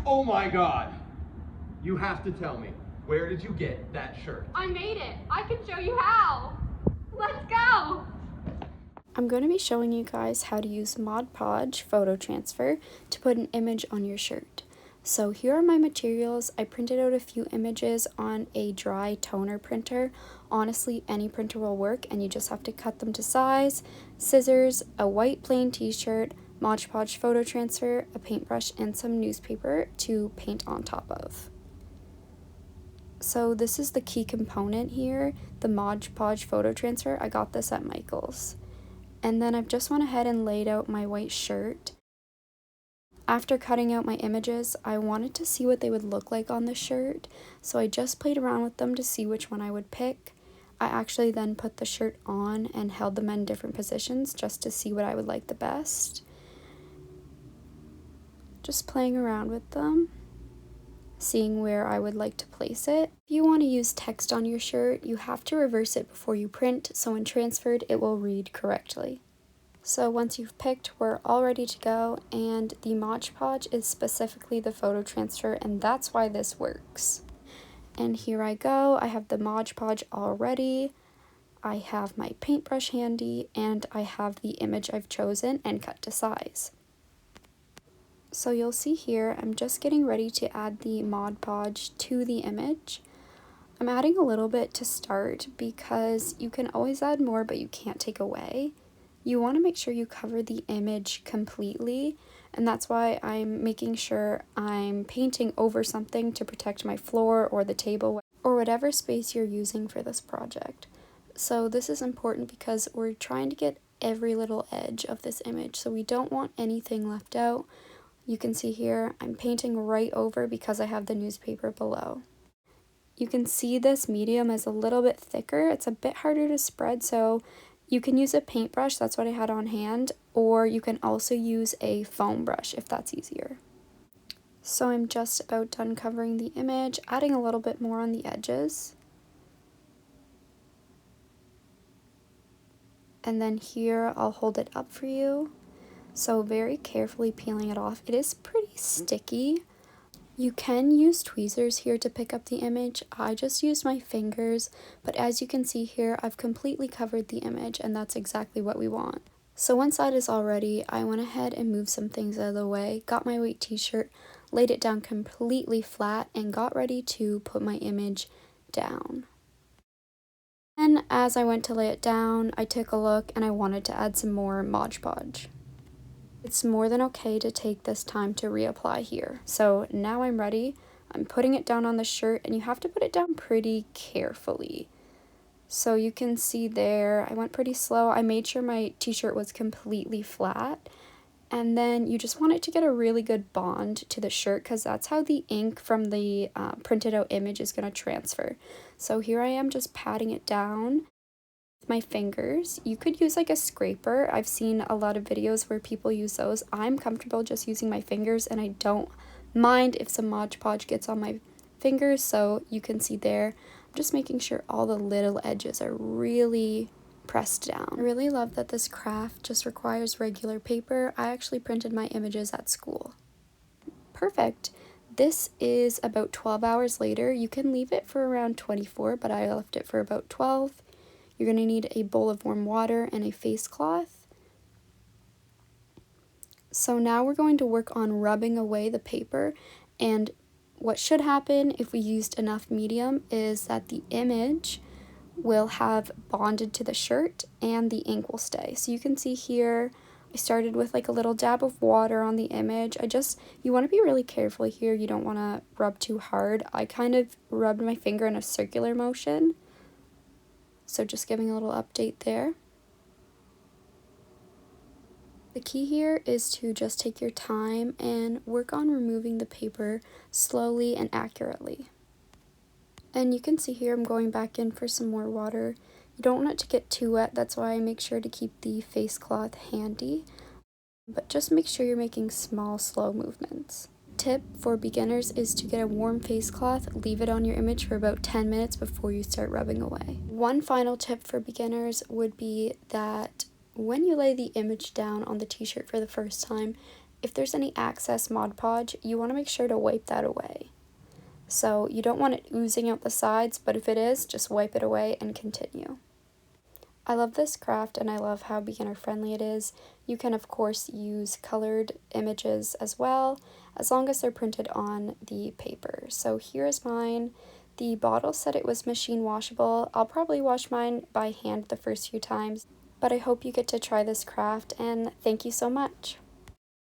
Oh my God. You have to tell me, where did you get that shirt? I made it. I can show you how. Let's go. I'm going to be showing you guys how to use Mod Podge photo transfer to put an image on your shirt. So here are my materials. I printed out a few images on a dry toner printer. Honestly, any printer will work, and you just have to cut them to size, scissors, a white plain t-shirt, Mod Podge photo transfer, a paintbrush, and some newspaper to paint on top of. So this is the key component here, the Mod Podge photo transfer. I got this at Michael's. And then I've just went ahead and laid out my white shirt. After cutting out my images, I wanted to see what they would look like on the shirt, so I just played around with them to see which one I would pick. I actually then put the shirt on and held them in different positions just to see what I would like the best. Just playing around with them, seeing where I would like to place it. If you want to use text on your shirt, you have to reverse it before you print, so when transferred, it will read correctly. So once you've picked, we're all ready to go, and the Mod Podge is specifically the photo transfer, and that's why this works. And here I go. I have the Mod Podge already. I have my paintbrush handy, and I have the image I've chosen and cut to size. So you'll see here, I'm just getting ready to add the Mod Podge to the image. I'm adding a little bit to start because you can always add more, but you can't take away. You want to make sure you cover the image completely, and that's why I'm making sure I'm painting over something to protect my floor or the table or whatever space you're using for this project. So this is important because we're trying to get every little edge of this image, so we don't want anything left out. You can see here I'm painting right over because I have the newspaper below. You can see this medium is a little bit thicker. It's a bit harder to spread, so you can use a paintbrush, that's what I had on hand, or you can also use a foam brush if that's easier. So I'm just about done covering the image, adding a little bit more on the edges. And then here I'll hold it up for you. So very carefully peeling it off. It is pretty sticky. You can use tweezers here to pick up the image. I just used my fingers, but as you can see here, I've completely covered the image, and that's exactly what we want. So once that is all ready, I went ahead and moved some things out of the way, got my white t-shirt, laid it down completely flat, and got ready to put my image down. And as I went to lay it down, I took a look and I wanted to add some more Mod Podge. It's more than okay to take this time to reapply here. So now I'm ready. I'm putting it down on the shirt, and you have to put it down pretty carefully. So you can see there, I went pretty slow. I made sure my t-shirt was completely flat. And then you just want it to get a really good bond to the shirt because that's how the ink from the printed out image is going to transfer. So here I am just patting it down. My fingers. You could use like a scraper. I've seen a lot of videos where people use those. I'm comfortable just using my fingers, and I don't mind if some Mod Podge gets on my fingers, so you can see there. I'm just making sure all the little edges are really pressed down. I really love that this craft just requires regular paper. I actually printed my images at school. Perfect. This is about 12 hours later. You can leave it for around 24, but I left it for about 12. You're going to need a bowl of warm water and a face cloth. So now we're going to work on rubbing away the paper, and what should happen if we used enough medium is that the image will have bonded to the shirt and the ink will stay. So you can see here I started with like a little dab of water on the image. You want to be really careful here. You don't want to rub too hard. I kind of rubbed my finger in a circular motion. So just giving a little update there. The key here is to just take your time and work on removing the paper slowly and accurately. And you can see here I'm going back in for some more water. You don't want it to get too wet, that's why I make sure to keep the face cloth handy. But just make sure you're making small, slow movements. Tip for beginners is to get a warm face cloth, leave it on your image for about 10 minutes before you start rubbing away. One final tip for beginners would be that when you lay the image down on the t-shirt for the first time, if there's any excess Mod Podge, you want to make sure to wipe that away. So you don't want it oozing out the sides, but if it is, just wipe it away and continue. I love this craft and I love how beginner friendly it is. You can of course use colored images as well, as long as they're printed on the paper. So here is mine. The bottle said it was machine washable. I'll probably wash mine by hand the first few times, but I hope you get to try this craft and thank you so much.